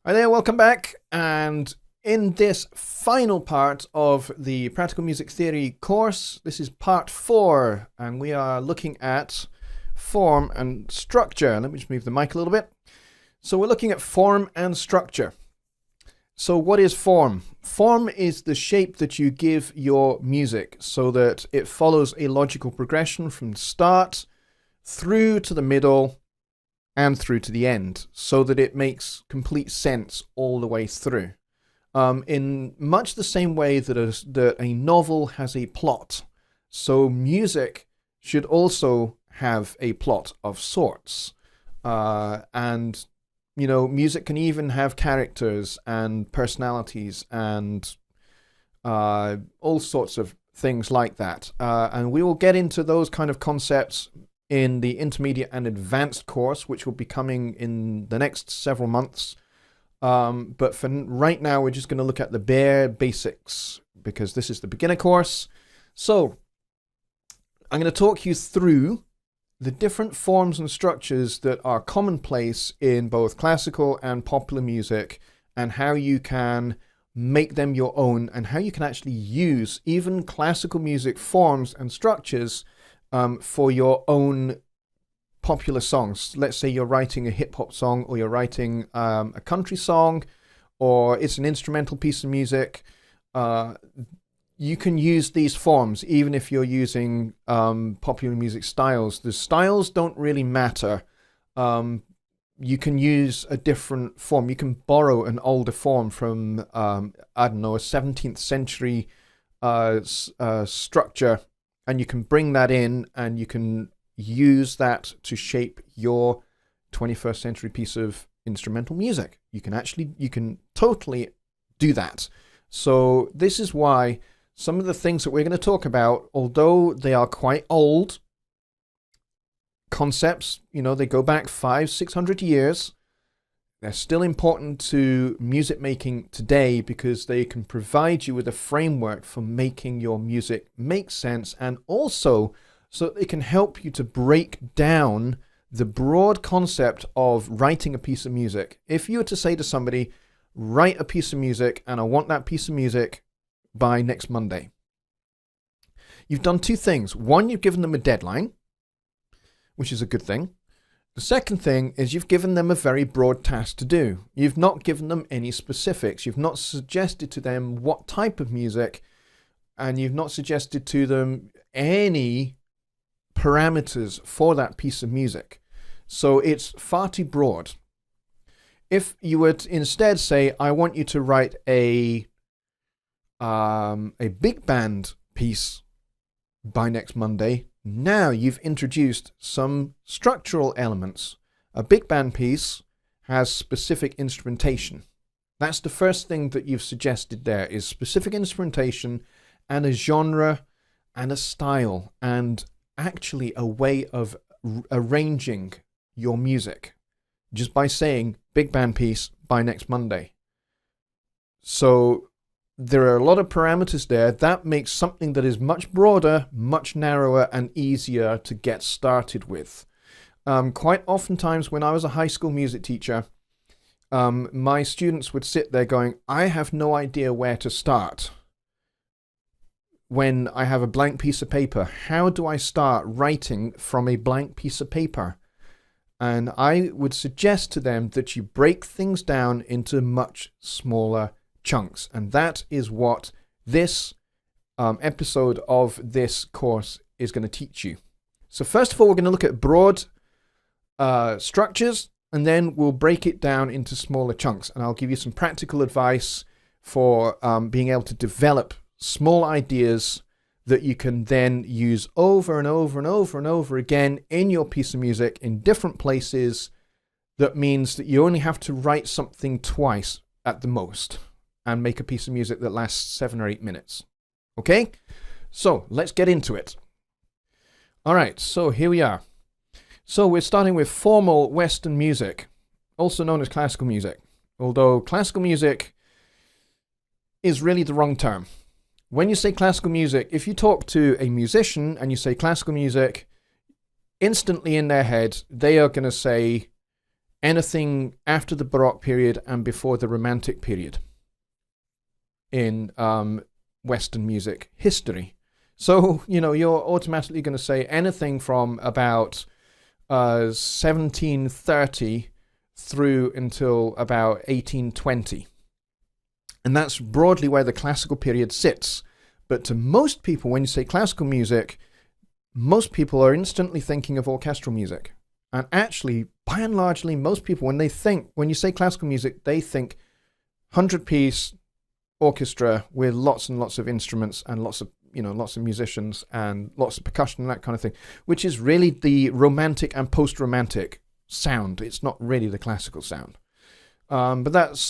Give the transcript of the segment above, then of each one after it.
Hi there, welcome back. And in this final part of the Practical Music Theory course, this is part 4, and we are looking at form and structure. Let me just move the mic a little bit. So we're looking at form and structure. So what is form? Form is the shape that you give your music so that it follows a logical progression from start through to the middle and through to the end, so that it makes complete sense all the way through. In much the same way that a novel has a plot, so music should also have a plot of sorts. And, you know, music can even have characters and personalities and all sorts of things like that. And we will get into those kind of concepts in the intermediate and advanced course, which will be coming in the next several months. But for right now, we're just going to look at the bare basics because this is the beginner course. So I'm going to talk you through the different forms and structures that are commonplace in both classical and popular music, and how you can make them your own, and how you can actually use even classical music forms and structures for your own popular songs. Let's say you're writing a hip-hop song, or you're writing a country song, or it's an instrumental piece of music. You can use these forms even if you're using popular music styles. The styles don't really matter. You can use a different form. You can borrow an older form from, I don't know, a 17th century structure, and you can bring that in, and you can use that to shape your 21st century piece of instrumental music. You can totally do that. So this is why some of the things that we're going to talk about, although they are quite old concepts, you know, they go back 500-600 years, they're still important to music making today because they can provide you with a framework for making your music make sense, and also so it can help you to break down the broad concept of writing a piece of music. If you were to say to somebody, write a piece of music and I want that piece of music by next Monday, you've done two things. One, you've given them a deadline, which is a good thing. The second thing is you've given them a very broad task to do. You've not given them any specifics. You've not suggested to them what type of music, and you've not suggested to them any parameters for that piece of music. So it's far too broad. If you were to instead say, I want you to write a big band piece by next Monday, now you've introduced some structural elements. A big band piece has specific instrumentation. That's the first thing that you've suggested there, is specific instrumentation and a genre and a style, and actually a way of arranging your music just by saying big band piece by next Monday. So there are a lot of parameters there. That makes something that is much broader, much narrower, and easier to get started with. Quite oftentimes when I was a high school music teacher, my students would sit there going, I have no idea where to start. When I have a blank piece of paper, how do I start writing from a blank piece of paper? And I would suggest to them that you break things down into much smaller chunks. And that is what this episode of this course is going to teach you. So first of all, we're going to look at broad structures, and then we'll break it down into smaller chunks. And I'll give you some practical advice for being able to develop small ideas that you can then use over and over and over and over again in your piece of music in different places. That means that you only have to write something twice at the most and make a piece of music that lasts 7 or 8 minutes. Okay? So let's get into it. All right, so here we are. So we're starting with formal Western music, also known as classical music, although classical music is really the wrong term. When you say classical music, if you talk to a musician and you say classical music, instantly in their head, they are going to say anything after the Baroque period and before the Romantic period in Western music history. So, you're automatically going to say anything from about 1730 through until about 1820. And that's broadly where the classical period sits. But to most people, when you say classical music, most people are instantly thinking of orchestral music. And actually, by and largely, most people, when you say classical music, they think 100-piece orchestra with lots and lots of instruments and lots of musicians and lots of percussion and that kind of thing, which is really the romantic and post-romantic sound. It's not really the classical sound. But that's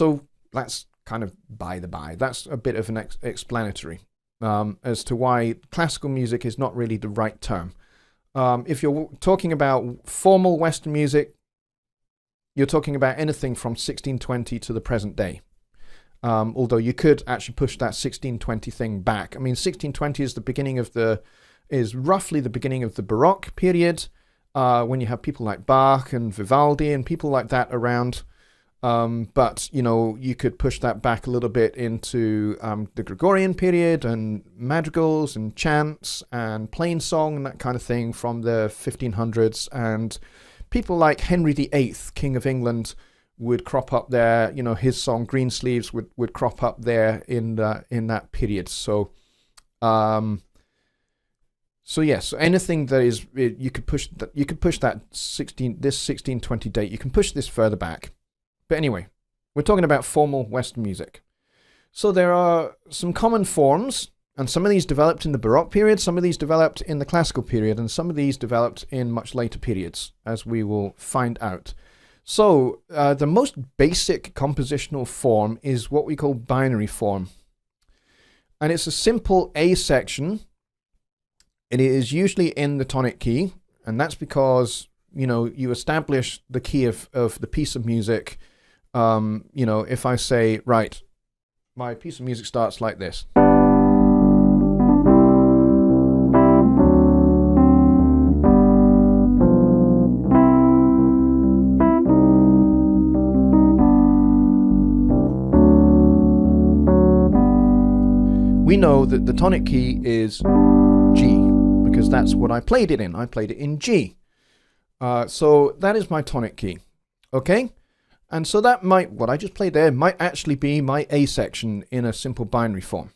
kind of by the by. That's a bit of an explanatory as to why classical music is not really the right term. If you're talking about formal Western music, you're talking about anything from 1620 to the present day. Although you could actually push that 1620 thing back. I mean, 1620 is roughly the beginning of the Baroque period, when you have people like Bach and Vivaldi and people like that around. But you could push that back a little bit into the Gregorian period and madrigals and chants and plain song and that kind of thing from the 1500s. And people like Henry VIII, King of England, would crop up there. His song Greensleeves would crop up there in that period. So yes, anything that is, you could push that 1620 date. You can push this further back. But anyway, we're talking about formal Western music. So there are some common forms, and some of these developed in the Baroque period, some of these developed in the classical period, and some of these developed in much later periods, as we will find out. So the most basic compositional form is what we call binary form. And it's a simple A section. It is usually in the tonic key, and that's because, you establish the key of the piece of music. If I say, right, my piece of music starts like this. We know that the tonic key is G, because that's what I played it in. I played it in G. So that is my tonic key. Okay? And so what I just played there might actually be my A section in a simple binary form.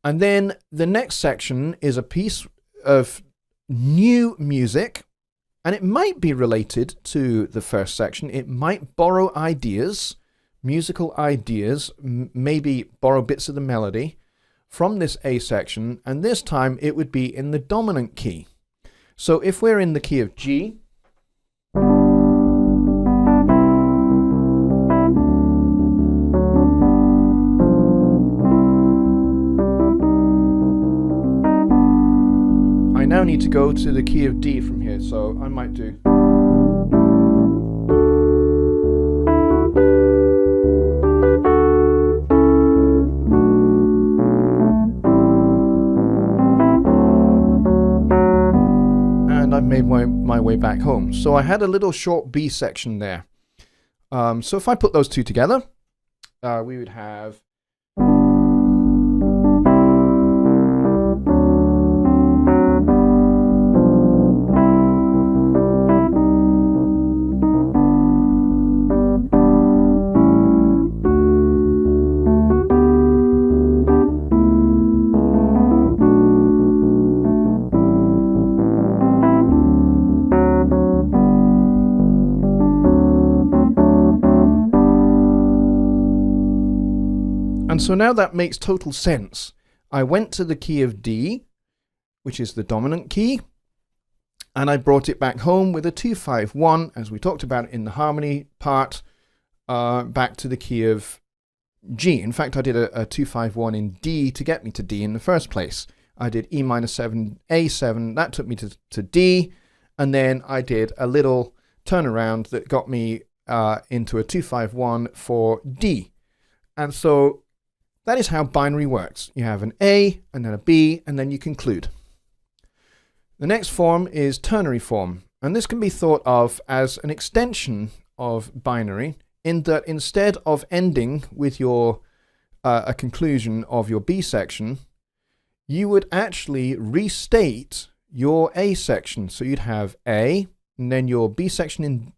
And then the next section is a piece of new music, and it might be related to the first section. It might borrow ideas, musical ideas, maybe borrow bits of the melody from this A section, and this time it would be in the dominant key. So if we're in the key of G, I now need to go to the key of D from here, so I might do. I've made my way back home. So I had a little short B section there. So if I put those two together, we would have And so now that makes total sense. I went to the key of D, which is the dominant key, and I brought it back home with a 2-5-1, as we talked about in the harmony part, back to the key of G. In fact, I did a 2-5-1 in D to get me to D in the first place. I did E minor 7, A7, that took me to D, and then I did a little turnaround that got me into a 2-5-1 for D. And so that is how binary works. You have an A, and then a B, and then you conclude. The next form is ternary form, and this can be thought of as an extension of binary, in that instead of ending with your a conclusion of your B section, you would actually restate your A section. So you'd have A, and then your B section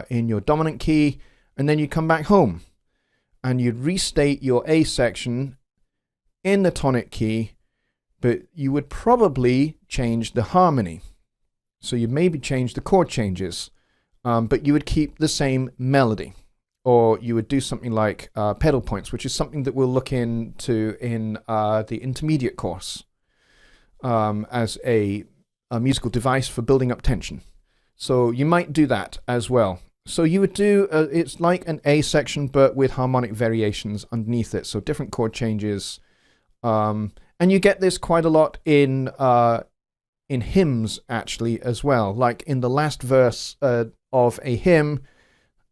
in your dominant key, and then you come back home, and you'd restate your A section in the tonic key, but you would probably change the harmony. So you'd maybe change the chord changes, but you would keep the same melody. Or you would do something like pedal points, which is something that we'll look into in the intermediate course as a musical device for building up tension. So you might do that as well. So you would do, it's like an A section, but with harmonic variations underneath it. So different chord changes. And you get this quite a lot in hymns, actually, as well. Like in the last verse of a hymn,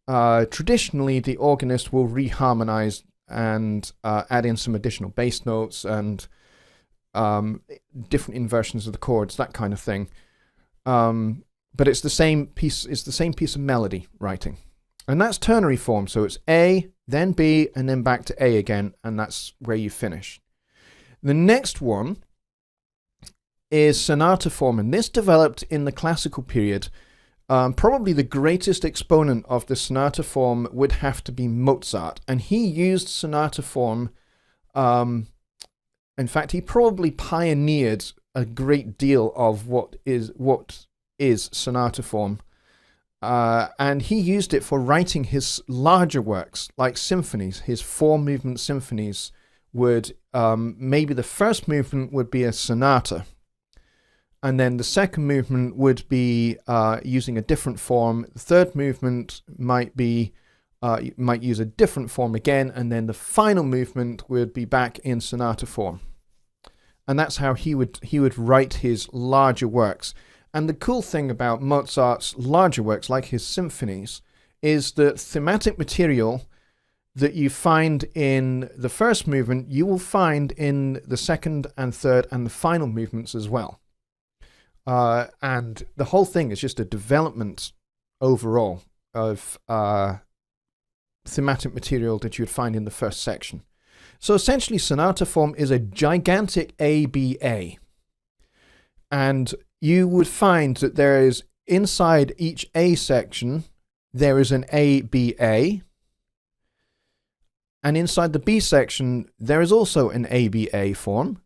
traditionally, the organist will reharmonize and add in some additional bass notes and different inversions of the chords, that kind of thing. But it's the same piece. It's the same piece of melody writing, and that's ternary form. So it's A, then B, and then back to A again, and that's where you finish. The next one is sonata form, and this developed in the classical period. Probably the greatest exponent of the sonata form would have to be Mozart, and he used sonata form. In fact, he probably pioneered a great deal of what is sonata form, and he used it for writing his larger works, like symphonies. His 4-movement symphonies would maybe the first movement would be a sonata. And then the second movement would be using a different form. The third movement might be, you might use a different form again. And then the final movement would be back in sonata form. And that's how he would write his larger works. And the cool thing about Mozart's larger works, like his symphonies, is that thematic material that you find in the first movement, you will find in the second and third and the final movements as well. And the whole thing is just a development overall of thematic material that you would find in the first section. So essentially, sonata form is a gigantic ABA. And you would find that there is, inside each A section, there is an ABA. And inside the B section, there is also an ABA form.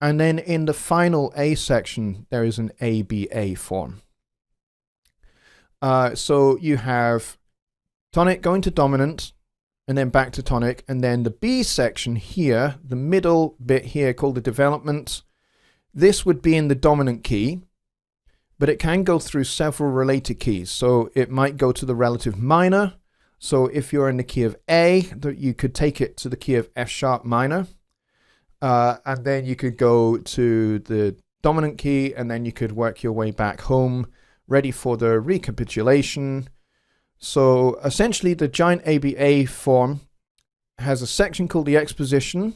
And then in the final A section, there is an ABA form. So you have tonic going to dominant, and then back to tonic. And then the B section here, the middle bit here called the development, this would be in the dominant key, but it can go through several related keys. So it might go to the relative minor. So if you're in the key of A, you could take it to the key of F sharp minor. And then you could go to the dominant key, and then you could work your way back home, ready for the recapitulation. So essentially, the giant ABA form has a section called the exposition,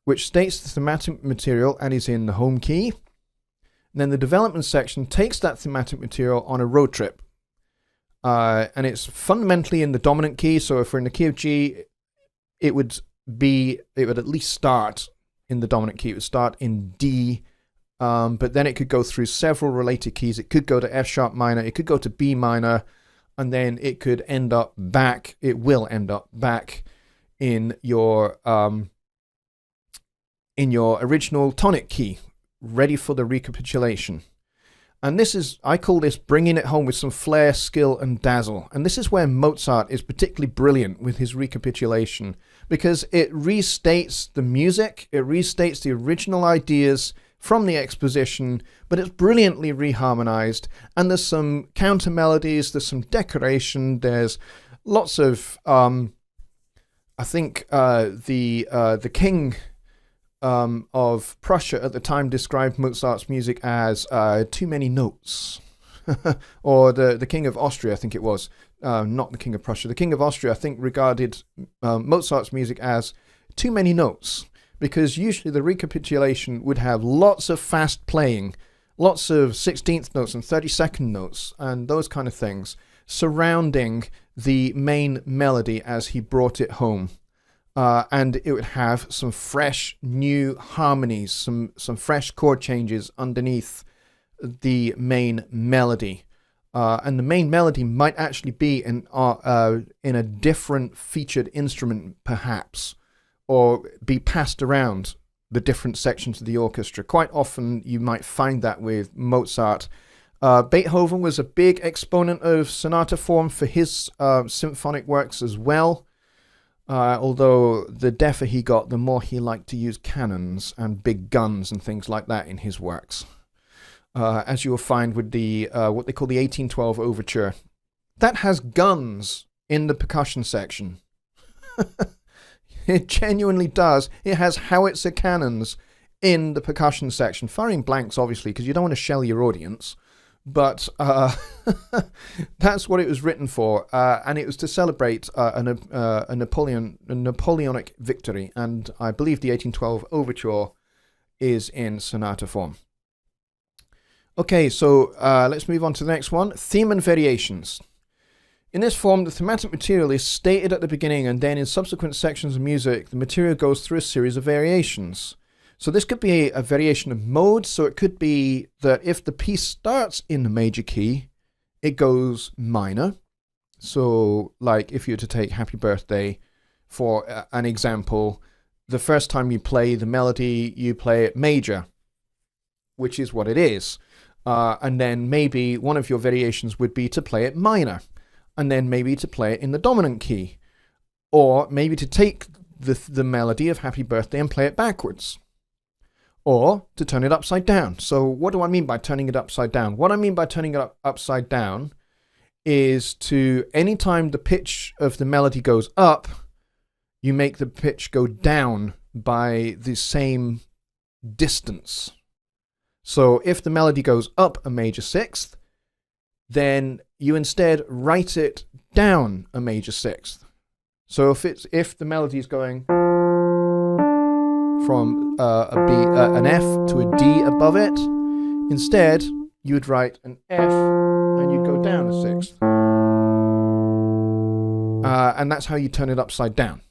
which states the thematic material and is in the home key. And then the development section takes that thematic material on a road trip. And it's fundamentally in the dominant key. So if we're in the key of G, it would at least start in the dominant key. It would start in D, but then it could go through several related keys. It could go to F sharp minor, it could go to B minor, and then it will end up back in your original tonic key, ready for the recapitulation. And I call this bringing it home with some flair, skill, and dazzle. And this is where Mozart is particularly brilliant with his recapitulation, because it restates the music, it restates the original ideas from the exposition, but it's brilliantly reharmonized. And there's some counter melodies, there's some decoration, there's lots of, I think the king of Prussia at the time described Mozart's music as too many notes. Or the king of Austria, I think it was, not the king of Prussia. The king of Austria, I think, regarded Mozart's music as too many notes, because usually the recapitulation would have lots of fast playing, lots of 16th notes and 32nd notes, and those kind of things. surrounding the main melody as he brought it home. And it would have some fresh new harmonies, some fresh chord changes underneath the main melody. And the main melody might actually be in a different featured instrument, perhaps, or be passed around the different sections of the orchestra. Quite often you might find that with Mozart. Beethoven was a big exponent of sonata form for his symphonic works as well. Although the deafer he got, the more he liked to use cannons and big guns and things like that in his works. As you will find with the what they call the 1812 Overture. That has guns in the percussion section. It genuinely does. It has howitzer cannons in the percussion section. Firing blanks, obviously, because you don't want to shell your audience. But that's what it was written for, and it was to celebrate a Napoleonic victory, and I believe the 1812 Overture is in sonata form. Okay, so let's move on to the next one, theme and variations. In this form, the thematic material is stated at the beginning, and then in subsequent sections of music, the material goes through a series of variations. So this could be a variation of mode. So it could be that if the piece starts in the major key, it goes minor. So like if you were to take Happy Birthday for an example, the first time you play the melody, you play it major, which is what it is. And then maybe one of your variations would be to play it minor, and then maybe to play it in the dominant key, or maybe to take the melody of Happy Birthday and play it backwards. Or to turn it upside down. So what do I mean by turning it upside down? What I mean by turning it upside down is to, anytime the pitch of the melody goes up, you make the pitch go down by the same distance. So if the melody goes up a major sixth, then you instead write it down a major sixth. So if the melody is going from an F to a D above it, instead you would write an F and you'd go down a sixth. And that's how you turn it upside down.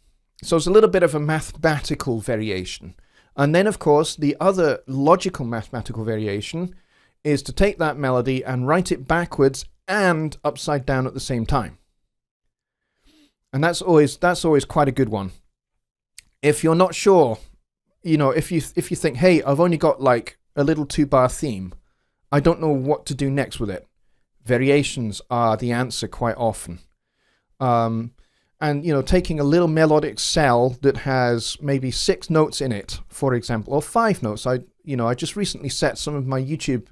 So it's a little bit of a mathematical variation. And then, of course, the other logical mathematical variation is to take that melody and write it backwards and upside down at the same time. And that's always quite a good one. If you're not sure, you know, if you think, hey, I've only got like a little 2-bar theme, I don't know what to do next with it. Variations are the answer quite often. And, you know, taking a little melodic cell that has maybe 6 notes in it, for example, or 5 notes. I just recently set some of my YouTube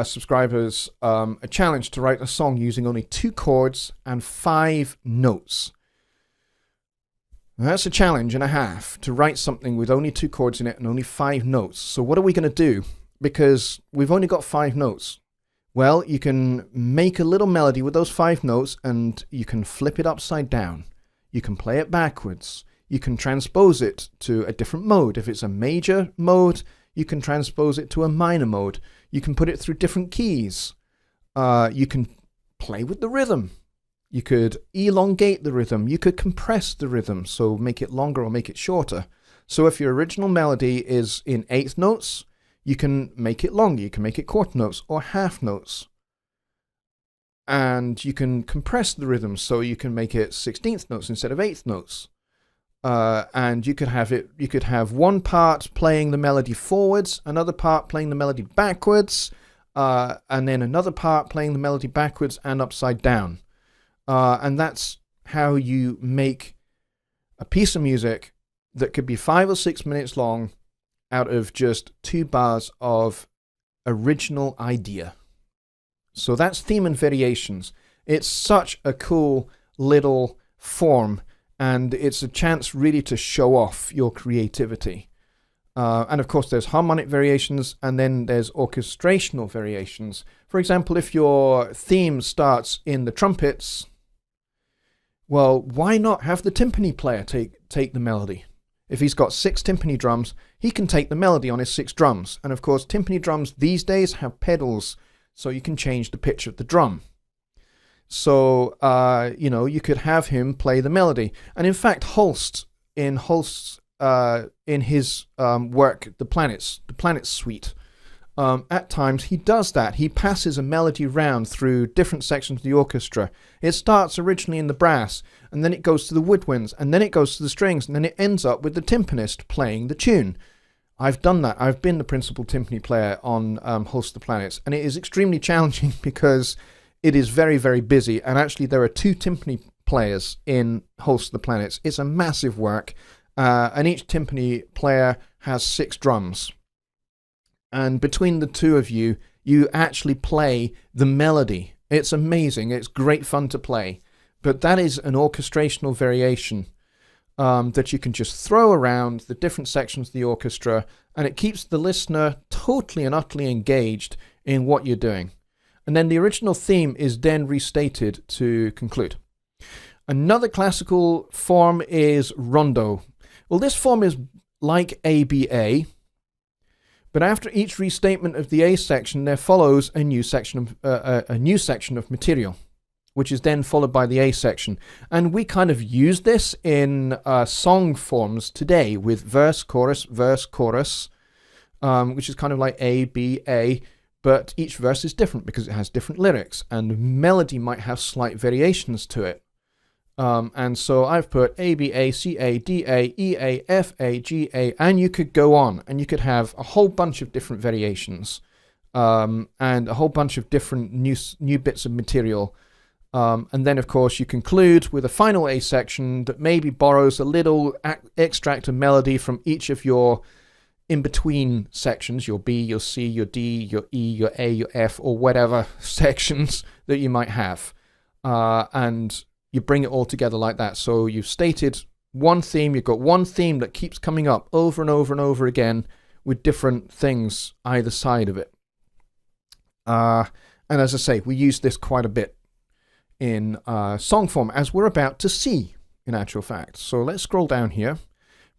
subscribers a challenge to write a song using only 2 chords and 5 notes. Now, that's a challenge and a half to write something with only 2 chords in it and only 5 notes. So what are we going to do? Because we've only got 5 notes. Well, you can make a little melody with those 5 notes and you can flip it upside down. You can play it backwards. You can transpose it to a different mode. If it's a major mode, you can transpose it to a minor mode. You can put it through different keys. You can play with the rhythm. You could elongate the rhythm. You could compress the rhythm, so make it longer or make it shorter. So if your original melody is in 8th notes, you can make it longer. You can make it quarter notes or half notes. And you can compress the rhythm, so you can make it 16th notes instead of 8th notes. And you could have one part playing the melody forwards, another part playing the melody backwards, and then another part playing the melody backwards and upside down. And that's how you make a piece of music that could be 5 or 6 minutes long out of just 2 bars of original idea. So that's theme and variations. It's such a cool little form, and it's a chance really to show off your creativity. And of course there's harmonic variations, and then there's orchestrational variations. For example, if your theme starts in the trumpets, well, why not have the timpani player take the melody? If he's got 6 timpani drums, he can take the melody on his 6 drums. And of course, timpani drums these days have pedals, so you can change the pitch of the drum. So, you could have him play the melody. And in fact, Holst, in his work, The Planets Suite, at times he does that. He passes a melody round through different sections of the orchestra. It starts originally in the brass, and then it goes to the woodwinds, and then it goes to the strings, and then it ends up with the timpanist playing the tune. I've done that. I've been the principal timpani player on Holst the Planets, and it is extremely challenging because it is very, very busy. And actually, there are 2 timpani players in Holst the Planets. It's a massive work, and each timpani player has 6 drums. And between the 2 of you, you actually play the melody. It's amazing. It's great fun to play. But that is an orchestrational variation that you can just throw around the different sections of the orchestra, and it keeps the listener totally and utterly engaged in what you're doing. And then the original theme is then restated to conclude. Another classical form is rondo. Well, this form is like ABA, but after each restatement of the A section, there follows a new section of material, which is then followed by the A section. And we kind of use this in song forms today with verse, chorus, which is kind of like A, B, A, but each verse is different because it has different lyrics, and melody might have slight variations to it. And so I've put A, B, A, C, A, D, A, E, A, F, A, G, A, and you could go on, and you could have a whole bunch of different variations, and a whole bunch of different new bits of material. And then, of course, you conclude with a final A section that maybe borrows a little extract of melody from each of your in-between sections, your B, your C, your D, your E, your A, your F, or whatever sections that you might have. And you bring it all together like that. So you've stated one theme, you've got one theme that keeps coming up over and over and over again with different things either side of it. And as I say, we use this quite a bit in song form, as we're about to see, in actual fact. So let's scroll down here,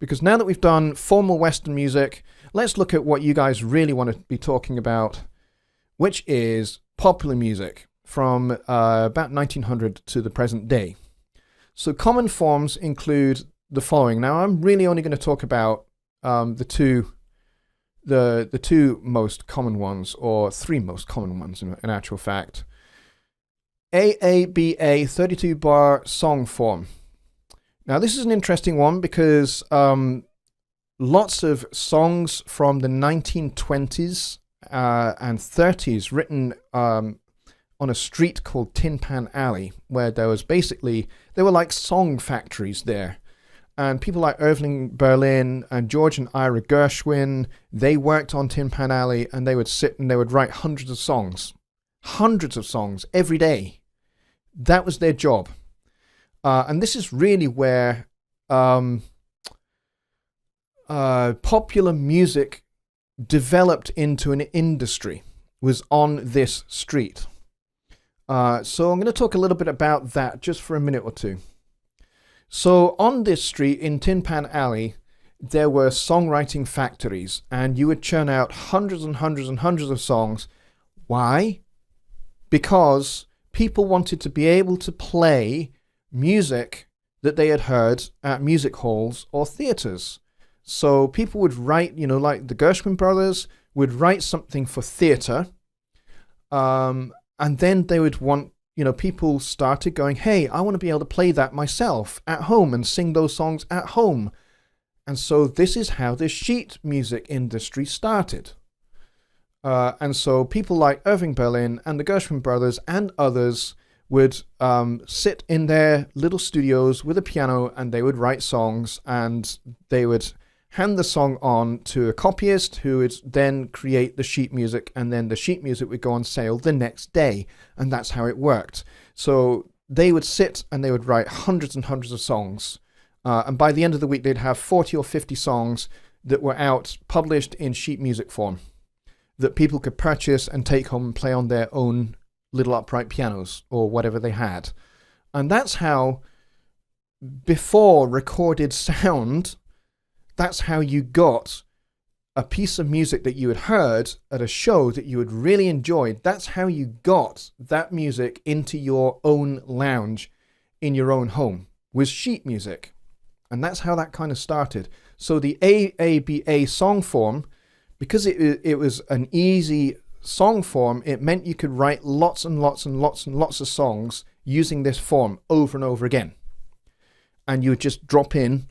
because now that we've done formal Western music, let's look at what you guys really want to be talking about, which is popular music from about 1900 to the present day. So common forms include the following. Now, I'm really only going to talk about the two most common ones, or 3 most common ones in actual fact. AABA 32-bar song form. Now, this is an interesting one because lots of songs from the 1920s and 30s written on a street called Tin Pan Alley, where there were like song factories there. And people like Irving Berlin and George and Ira Gershwin, they worked on Tin Pan Alley, and they would sit and they would write hundreds of songs every day. That was their job. And this is really where popular music developed into an industry, was on this street. So I'm going to talk a little bit about that just for a minute or two. So on this street in Tin Pan Alley, there were songwriting factories, and you would churn out hundreds and hundreds and hundreds of songs. Why? Because people wanted to be able to play music that they had heard at music halls or theatres. So people would write, like the Gershwin brothers would write something for theatre, and then they would want, people started going, hey, I want to be able to play that myself at home and sing those songs at home. And so this is how the sheet music industry started. And so people like Irving Berlin and the Gershwin brothers and others would sit in their little studios with a piano, and they would write songs, and they would hand the song on to a copyist who would then create the sheet music, and then the sheet music would go on sale the next day. And that's how it worked. So they would sit and they would write hundreds and hundreds of songs. And by the end of the week, they'd have 40 or 50 songs that were out, published in sheet music form, that people could purchase and take home and play on their own little upright pianos or whatever they had. And that's how, before recorded sound, that's how you got a piece of music that you had heard at a show that you had really enjoyed. That's how you got that music into your own lounge in your own home, was sheet music. And that's how that kind of started. So the AABA song form, because it was an easy song form, it meant you could write lots and lots and lots and lots of songs using this form over and over again. And you would just drop in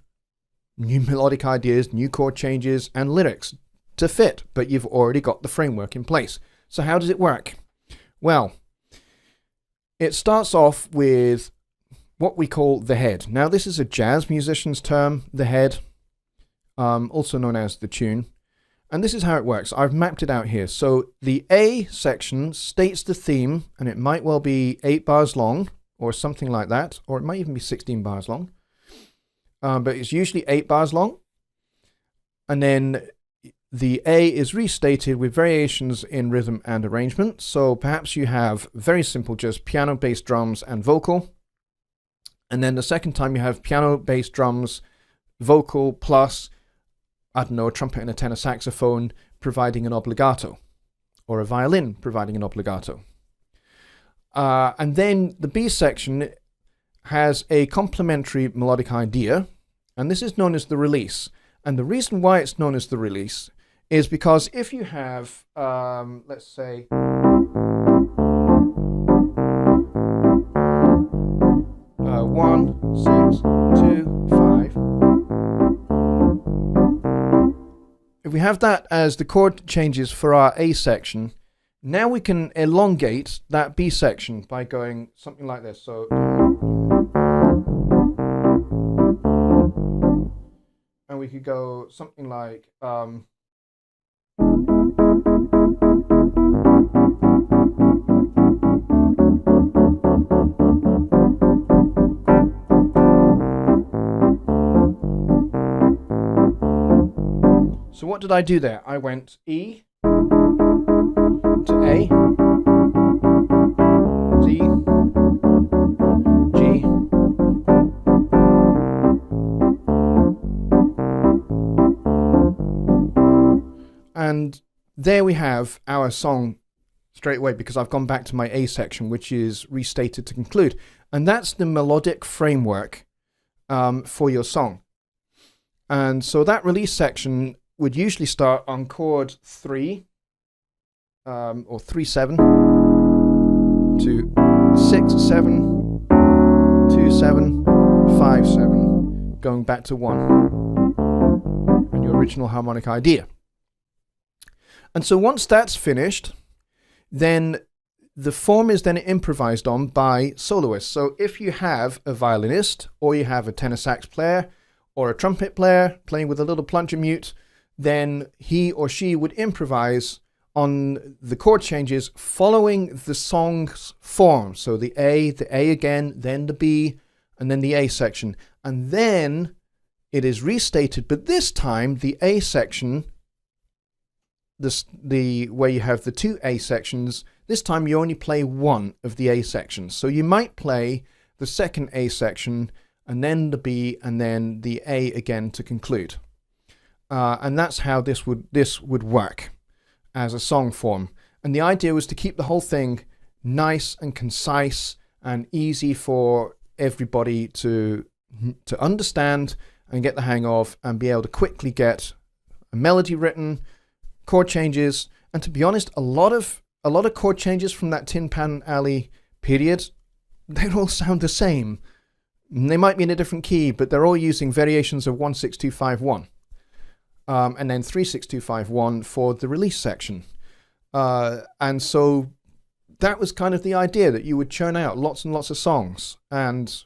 new melodic ideas, new chord changes, and lyrics to fit, but you've already got the framework in place. So how does it work? Well, it starts off with what we call the head. Now, this is a jazz musician's term, the head, also known as the tune. And this is how it works. I've mapped it out here. So the A section states the theme, and it might well be 8 bars long, or something like that, or it might even be 16 bars long. But it's usually 8 bars long. And then the A is restated with variations in rhythm and arrangement. So perhaps you have very simple, just piano, bass, drums, and vocal. And then the second time you have piano, bass, drums, vocal, plus, I don't know, a trumpet and a tenor saxophone providing an obligato, or a violin providing an obligato. And then the B section has a complementary melodic idea, and this is known as the release. And the reason why it's known as the release is because if you have, let's say, 1, 6, 2, 5. If we have that as the chord changes for our A section, now we can elongate that B section by going something like this. So, and we could go something like, so what did I do there? I went E to A, D, G, and there we have our song straight away, because I've gone back to my A section, which is restated to conclude. And that's the melodic framework for your song. And so that release section would usually start on chord 3, or 3-7, to 6-7, 2-7, 5-7, going back to 1, and your original harmonic idea. And so once that's finished, then the form is then improvised on by soloists. So if you have a violinist, or you have a tenor sax player, or a trumpet player playing with a little plunger mute, then he or she would improvise on the chord changes following the song's form. So the A again, then the B, and then the A section. And then it is restated, but this time the A section, where you have the 2 A sections, this time you only play one of the A sections. So you might play the second A section, and then the B, and then the A again to conclude. And that's how this would work as a song form. And the idea was to keep the whole thing nice and concise and easy for everybody to understand and get the hang of, and be able to quickly get a melody written, chord changes. And to be honest, a lot of chord changes from that Tin Pan Alley period, they all sound the same. They might be in a different key, but they're all using variations of 1-6-2-5-1. And then 3-6-2-5-1 for the release section. And so that was kind of the idea, that you would churn out lots and lots of songs. And,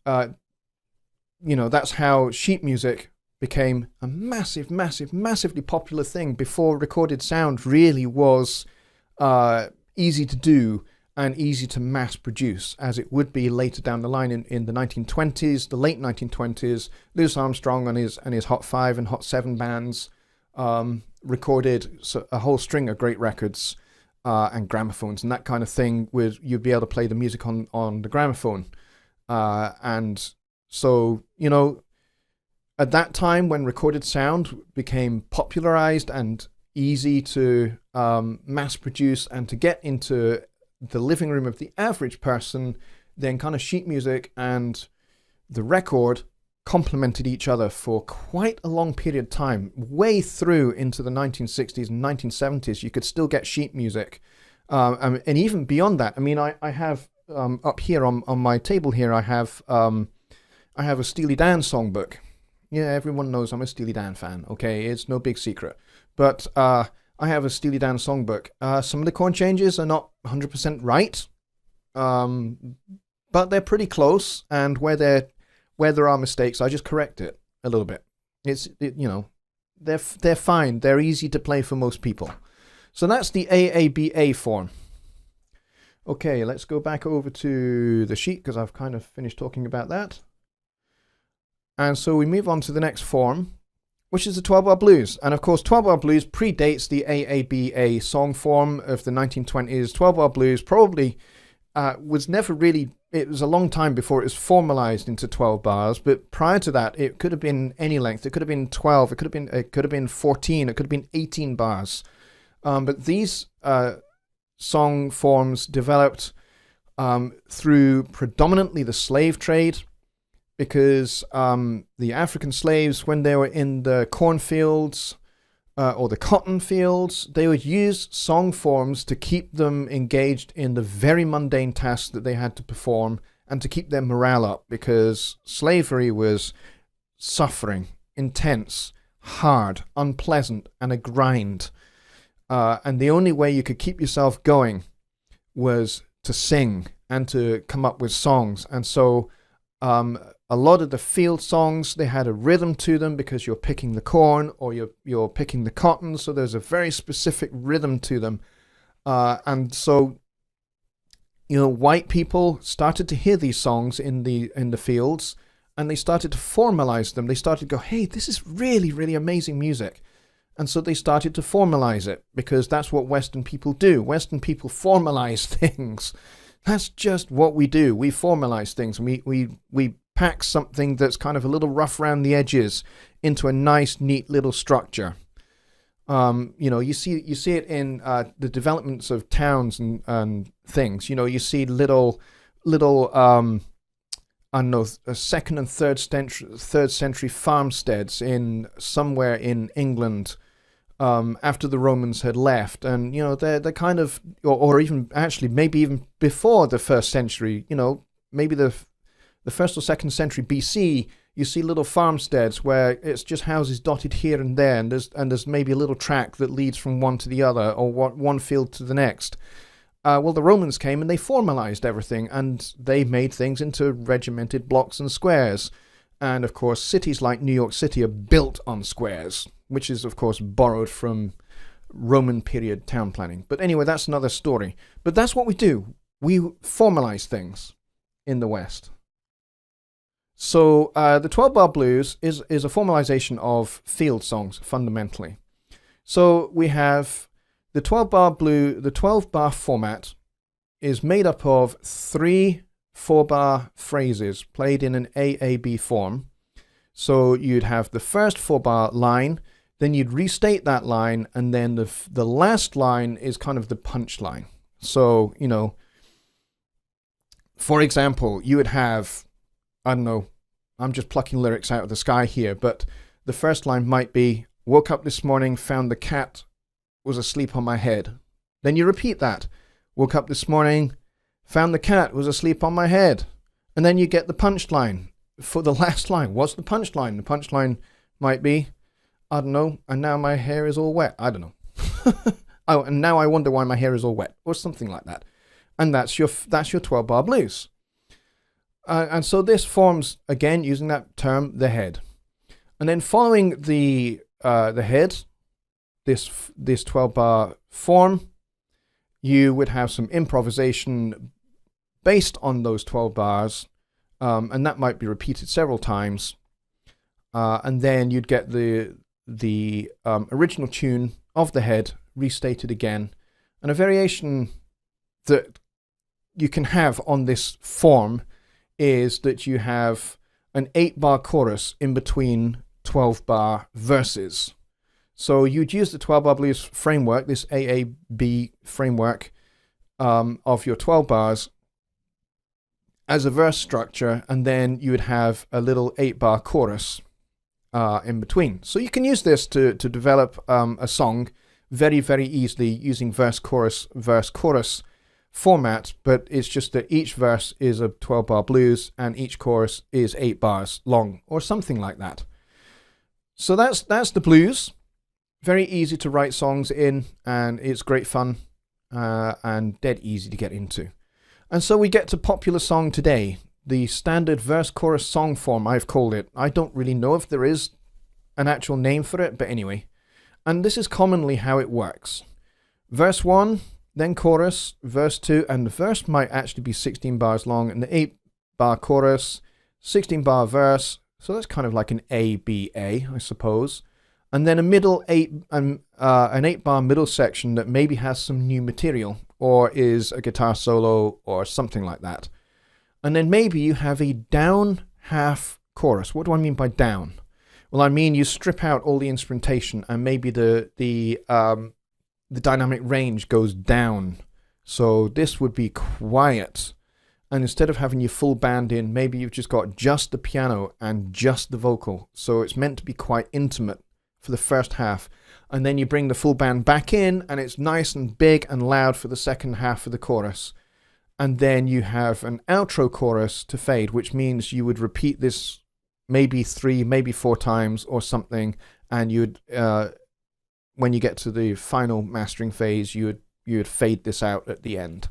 that's how sheet music became a massively popular thing before recorded sound really was easy to do and easy to mass produce, as it would be later down the line in the 1920s, the late 1920s. Louis Armstrong and his Hot 5 and Hot 7 bands recorded a whole string of great records and gramophones and that kind of thing. You'd be able to play the music on the gramophone. And so, at that time when recorded sound became popularized and easy to mass produce and to get into the living room of the average person, then kind of sheet music and the record complemented each other for quite a long period of time. Way through into the 1960s and 1970s, you could still get sheet music. And even beyond that, I mean, I have up here on my table here, I have a Steely Dan songbook. Yeah, everyone knows I'm a Steely Dan fan. Okay, it's no big secret. But I have a Steely Dan songbook. Some of the chord changes are not 100% right, but they're pretty close. And where there are mistakes, I just correct it a little bit. They're fine. They're easy to play for most people. So that's the AABA form. Okay, let's go back over to the sheet because I've kind of finished talking about that. And so we move on to the next form, which is the 12-bar blues. And of course, 12-bar blues predates the AABA song form of the 1920s. 12-bar blues probably was never really, it was a long time before it was formalized into 12 bars. But prior to that, it could have been any length. It could have been 12, it could have been 14, it could have been 18 bars. But these song forms developed through predominantly the slave trade, because the African slaves, when they were in the cornfields or the cotton fields, they would use song forms to keep them engaged in the very mundane tasks that they had to perform and to keep their morale up, because slavery was suffering, intense, hard, unpleasant, and a grind. And the only way you could keep yourself going was to sing and to come up with songs. And so a lot of the field songs, they had a rhythm to them because you're picking the corn or you're picking the cotton. So there's a very specific rhythm to them. And so, white people started to hear these songs in the fields, and they started to formalize them. They started to go, hey, this is really, really amazing music. And so they started to formalize it, because that's what Western people do. Western people formalize things. That's just what we do. We formalize things. We pack something that's kind of a little rough around the edges into a nice, neat little structure. You see it in the developments of towns and things. You see little I don't know, second and third century farmsteads in somewhere in England. After the Romans had left, and they're kind of, or even actually maybe even before the first century, maybe the first or second century BC, you see little farmsteads where it's just houses dotted here and there, and there's maybe a little track that leads from one to the other, or one field to the next. Well, the Romans came and they formalized everything, and they made things into regimented blocks and squares. And of course, cities like New York City are built on squares, which is of course borrowed from Roman period town planning. But anyway, that's another story. But that's what we do. We formalize things in the West. So the 12-bar blues is a formalization of field songs fundamentally. So we have the 12-bar format is made up of 3 4-bar phrases played in an AAB form. So you'd have the first 4-bar line, then you'd restate that line, and then the last line is kind of the punch line. So, for example, you would have, I don't know, I'm just plucking lyrics out of the sky here, but the first line might be, woke up this morning, found the cat was asleep on my head. Then you repeat that. Woke up this morning, found the cat was asleep on my head. And then you get the punchline for the last line. What's the punchline? The punchline might be, I don't know, and now my hair is all wet. I don't know. Oh, and now I wonder why my hair is all wet, or something like that. And that's your 12-bar blues. And so this forms, again, using that term, the head. And then following the head, this 12-bar form, you would have some improvisation based on those 12 bars, and that might be repeated several times. And then you'd get the original tune of the head restated again. And a variation that you can have on this form is that you have an 8-bar chorus in between 12-bar verses. So you'd use the 12-bar blues framework, this AAB framework of your 12 bars as a verse structure, and then you would have a little 8-bar chorus in between. So you can use this to develop a song very, very easily using verse, chorus format, but it's just that each verse is a 12-bar blues and each chorus is 8 bars long or something like that. So that's the blues. Very easy to write songs in, and it's great fun and dead easy to get into. And so we get to popular song today, the standard verse chorus song form, I've called it. I don't really know if there is an actual name for it, but anyway. And this is commonly how it works. Verse 1, then chorus, verse 2, and the verse might actually be 16 bars long, and the 8-bar chorus, 16-bar verse, so that's kind of like an ABA, I suppose. And then a middle an 8-bar middle section that maybe has some new material or is a guitar solo or something like that. And then maybe you have a down half chorus. What do I mean by down? Well, I mean you strip out all the instrumentation and maybe the dynamic range goes down. So this would be quiet. And instead of having your full band in, maybe you've just got just the piano and just the vocal. So it's meant to be quite intimate for the first half, and then you bring the full band back in and it's nice and big and loud for the second half of the chorus, and then you have an outro chorus to fade, which means you would repeat this maybe 3, maybe 4 times or something, and you'd when you get to the final mastering phase you would fade this out at the end,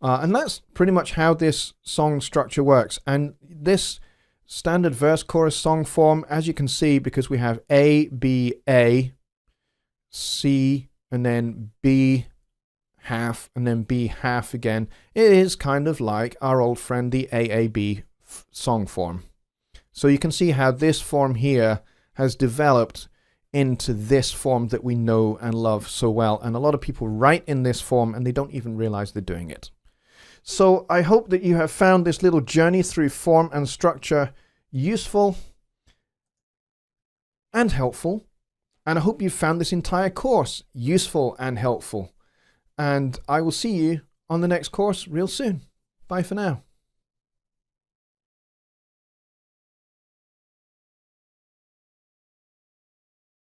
and that's pretty much how this song structure works. And this standard verse chorus song form, as you can see, because we have A, B, A, C, and then B half, and then B half again, it is kind of like our old friend the AAB song form. So you can see how this form here has developed into this form that we know and love so well, and a lot of people write in this form and they don't even realize they're doing it. So I hope that you have found this little journey through form and structure useful and helpful. And I hope you found this entire course useful and helpful. And I will see you on the next course real soon. Bye for now.